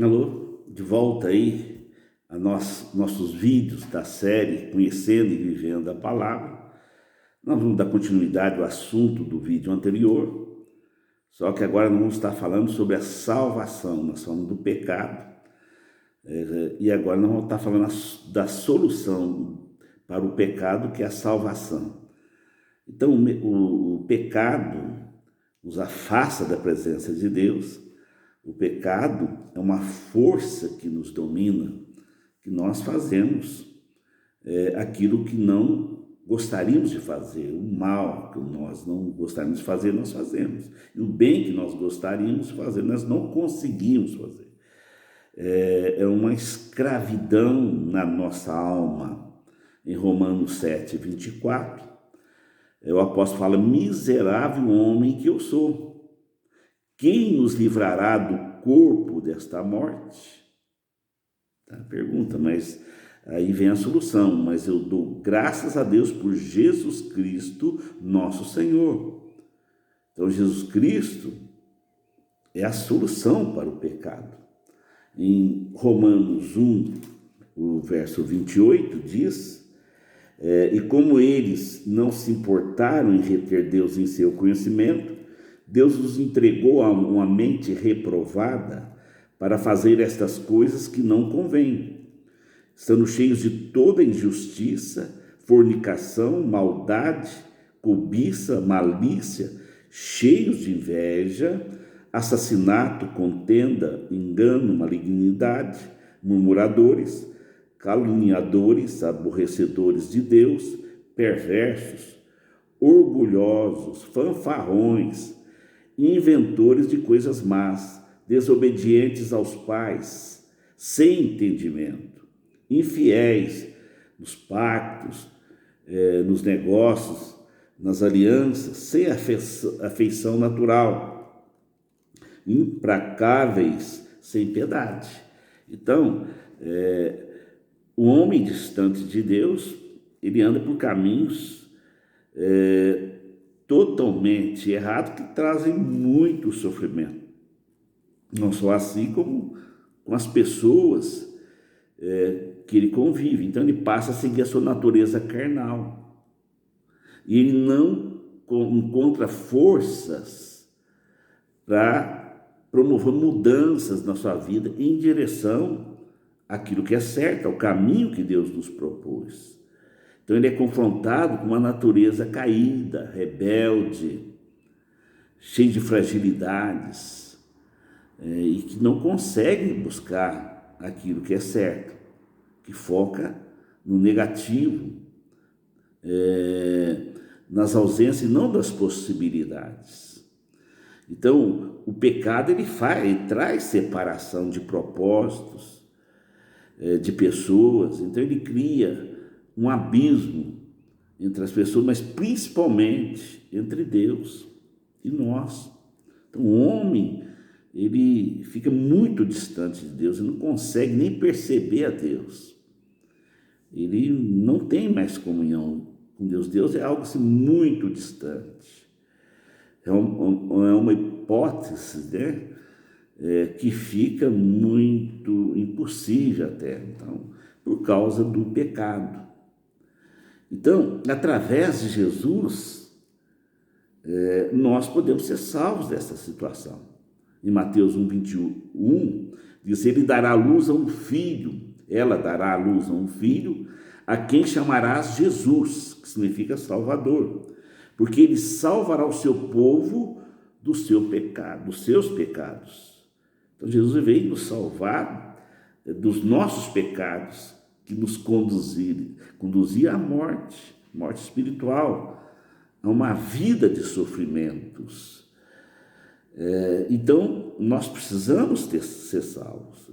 Alô, de volta aí a nossos vídeos da série Conhecendo e Vivendo a Palavra. Nós vamos dar continuidade ao assunto do vídeo anterior, só que agora nós vamos estar falando sobre a salvação. Nós falamos do pecado, e agora nós vamos estar falando da solução para o pecado, que é a salvação. Então, o pecado nos afasta da presença de Deus. O pecado é uma força que nos domina, que nós fazemos aquilo que não gostaríamos de fazer, o mal que nós não gostaríamos de fazer, nós fazemos. E o bem que nós gostaríamos de fazer, nós não conseguimos fazer. É uma escravidão na nossa alma. Em Romanos 7:24, o apóstolo fala: miserável homem que eu sou, quem nos livrará do corpo desta morte? Tá? Pergunta, mas aí vem a solução. Mas eu dou graças a Deus por Jesus Cristo, nosso Senhor. Então, Jesus Cristo é a solução para o pecado. Em Romanos 1, o verso 28, diz: e como eles não se importaram em reter Deus em seu conhecimento, Deus os entregou a uma mente reprovada para fazer estas coisas que não convêm, estando cheios de toda injustiça, fornicação, maldade, cobiça, malícia, cheios de inveja, assassinato, contenda, engano, malignidade, murmuradores, caluniadores, aborrecedores de Deus, perversos, orgulhosos, fanfarrões, inventores de coisas más, desobedientes aos pais, sem entendimento, infiéis nos pactos, nos negócios, nas alianças, sem afeição natural, implacáveis, sem piedade. Então, o homem distante de Deus, ele anda por caminhos totalmente errados, que trazem muito sofrimento. Não só assim, como com as pessoas que ele convive. Então ele passa a seguir a sua natureza carnal. E ele não encontra forças para promover mudanças na sua vida em direção àquilo que é certo, ao caminho que Deus nos propôs. Então ele é confrontado com uma natureza caída, rebelde, cheia de fragilidades, e que não consegue buscar aquilo que é certo, que foca no negativo, nas ausências e não das possibilidades. Então, o pecado ele traz separação de propósitos, de pessoas. Então ele cria um abismo entre as pessoas, mas principalmente entre Deus e nós. Então o homem, ele fica muito distante de Deus, ele não consegue nem perceber a Deus. Ele não tem mais comunhão com Deus. Deus é algo assim, muito distante. É uma hipótese, né? Que fica muito impossível até, então, por causa do pecado. Então, através de Jesus, nós podemos ser salvos dessa situação. Em Mateus 1:21, diz: ele dará à luz a um filho, ela dará à luz a um filho, a quem chamarás Jesus, que significa Salvador, porque ele salvará o seu povo do seu pecado, dos seus pecados. Então Jesus veio nos salvar dos nossos pecados, que nos conduzia à morte espiritual, a uma vida de sofrimentos. Então, nós precisamos ser salvos.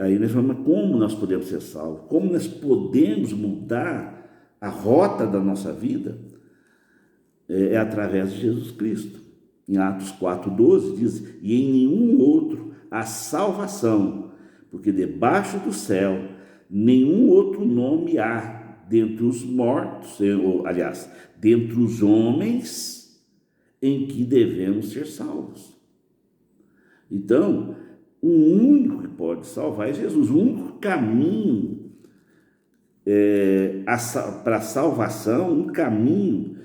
Aí nós vamos, como nós podemos ser salvos? Como nós podemos mudar a rota da nossa vida? É através de Jesus Cristo. Em Atos 4:12 diz: e em nenhum outro há salvação, porque debaixo do céu nenhum outro nome há dentre os mortos, aliás, dentre os homens, em que devemos ser salvos. Então, O único que pode salvar é Jesus. O único caminho para a salvação, um caminho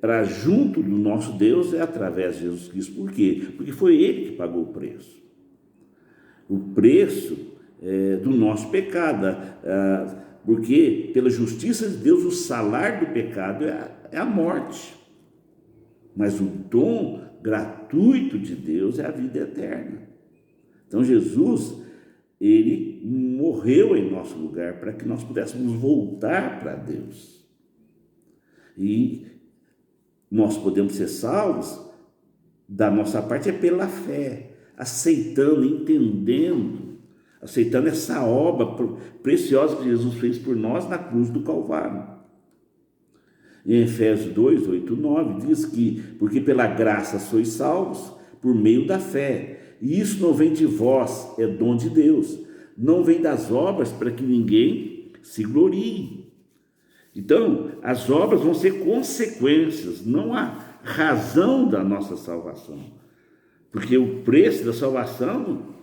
para junto do nosso Deus é através de Jesus Cristo. Por quê? Porque foi Ele que pagou o preço. O preço do nosso pecado. Porque pela justiça de Deus o salário do pecado é a morte. Mas o dom gratuito de Deus é a vida eterna. Então Jesus, ele morreu em nosso lugar para que nós pudéssemos voltar para Deus. E nós podemos ser salvos, da nossa parte, pela fé, aceitando, entendendo, aceitando essa obra preciosa que Jesus fez por nós na cruz do Calvário. Em Efésios 2, 8, 9, diz que, porque pela graça sois salvos, por meio da fé, e isso não vem de vós, é dom de Deus, não vem das obras para que ninguém se glorie. Então, as obras vão ser consequências, não a razão da nossa salvação, porque o preço da salvação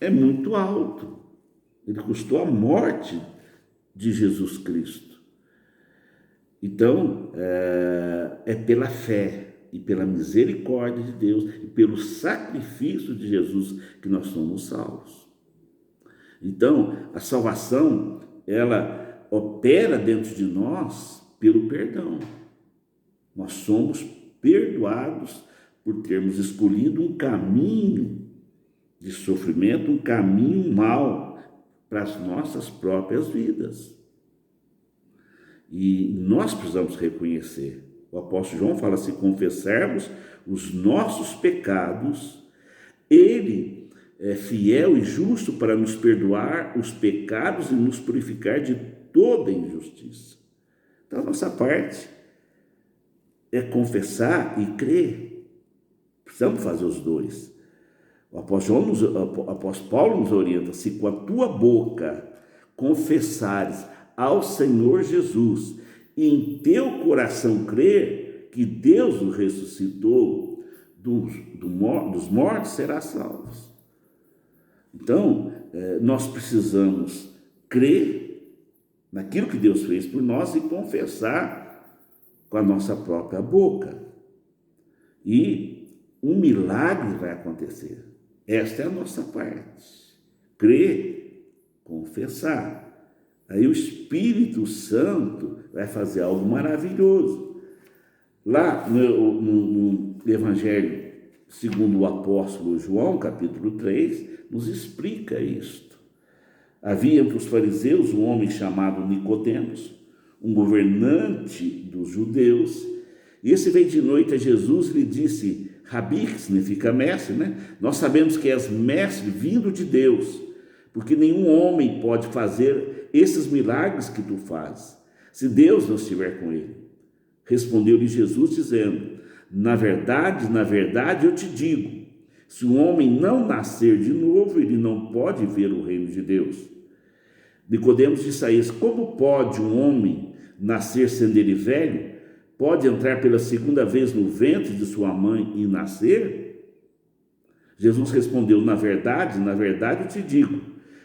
é muito alto, ele custou a morte de Jesus Cristo. Então, é pela fé e pela misericórdia de Deus e pelo sacrifício de Jesus que nós somos salvos. Então, a salvação, ela opera dentro de nós pelo perdão. Nós somos perdoados por termos escolhido um caminho de sofrimento, um caminho mau para as nossas próprias vidas. E nós precisamos reconhecer. O apóstolo João fala: se confessarmos os nossos pecados, ele é fiel e justo para nos perdoar os pecados e nos purificar de toda injustiça. Então, a nossa parte é confessar e crer. Precisamos fazer os dois. O apóstolo Paulo nos orienta: se com a tua boca confessares ao Senhor Jesus e em teu coração crer que Deus o ressuscitou dos mortos, será salvo. Então, nós precisamos crer naquilo que Deus fez por nós e confessar com a nossa própria boca. E um milagre vai acontecer. Esta é a nossa parte. Crer, confessar. Aí o Espírito Santo vai fazer algo maravilhoso. Lá no Evangelho segundo o apóstolo João, capítulo 3, nos explica isto. Havia entre os fariseus um homem chamado Nicodemos, um governante dos judeus, e esse veio de noite a Jesus e lhe disse: Rabi, que significa mestre, né? Nós sabemos que és mestre vindo de Deus, porque nenhum homem pode fazer esses milagres que tu fazes, se Deus não estiver com ele. Respondeu-lhe Jesus, dizendo: na verdade eu te digo, se o homem não nascer de novo, ele não pode ver o reino de Deus. Nicodemos disse a eles: como pode um homem nascer sendo ele velho? Pode entrar pela segunda vez no ventre de sua mãe e nascer? Jesus respondeu: na verdade eu te digo,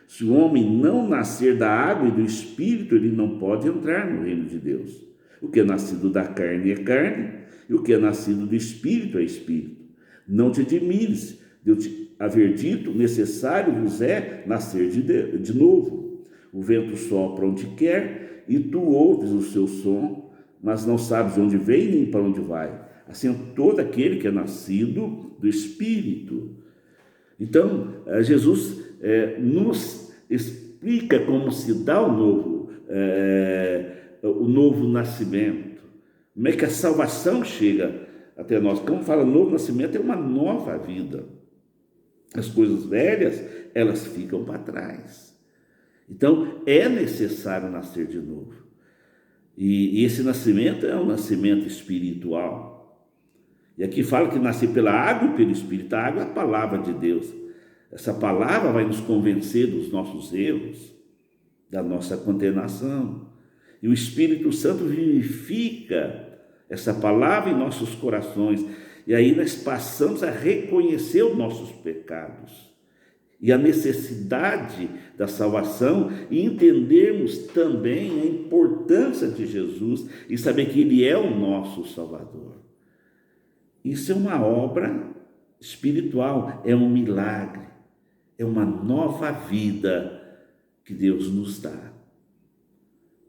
se o homem não nascer da água e do Espírito, ele não pode entrar no reino de Deus. O que é nascido da carne é carne, e o que é nascido do Espírito é Espírito. Não te admires de eu te haver dito: necessário vos é nascer de novo. O vento sopra onde quer, e tu ouves o seu som, mas não sabes de onde vem nem para onde vai. Assim é todo aquele que é nascido do Espírito. Então, Jesus nos explica como se dá o novo nascimento. Como é que a salvação chega até nós? Como fala, novo nascimento é uma nova vida. As coisas velhas, elas ficam para trás. Então, é necessário nascer de novo. E esse nascimento é um nascimento espiritual. E aqui fala que nascer pela água e pelo Espírito. A água é a palavra de Deus. Essa palavra vai nos convencer dos nossos erros, da nossa condenação. E o Espírito Santo vivifica essa palavra em nossos corações. E aí nós passamos a reconhecer os nossos pecados. e a necessidade da salvação e entendermos também a importância de Jesus e saber que Ele é o nosso Salvador. Isso é uma obra espiritual, é um milagre, é uma nova vida que Deus nos dá.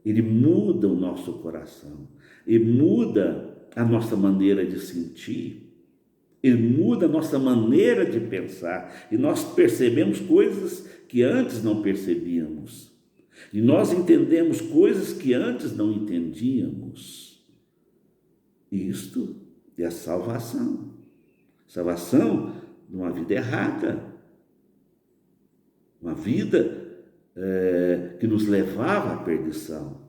Ele muda o nosso coração, Ele muda a nossa maneira de sentir, Ele muda a nossa maneira de pensar, e nós percebemos coisas que antes não percebíamos, e nós entendemos coisas que antes não entendíamos. Isto é a salvação. Salvação de uma vida errada, uma vida que nos levava à perdição.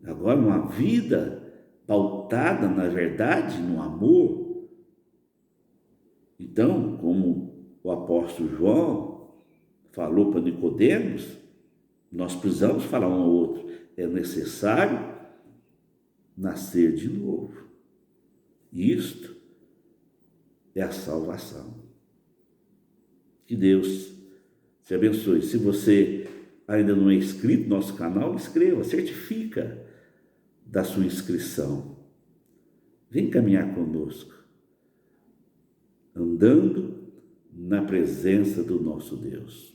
Agora, uma vida pautada, na verdade, no amor. Então, como o apóstolo João falou para Nicodemos, nós precisamos falar um ao outro. É necessário nascer de novo. Isto é a salvação. Que Deus te abençoe. Se você ainda não é inscrito no nosso canal, inscreva, certifica da sua inscrição. Vem caminhar conosco, andando na presença do nosso Deus.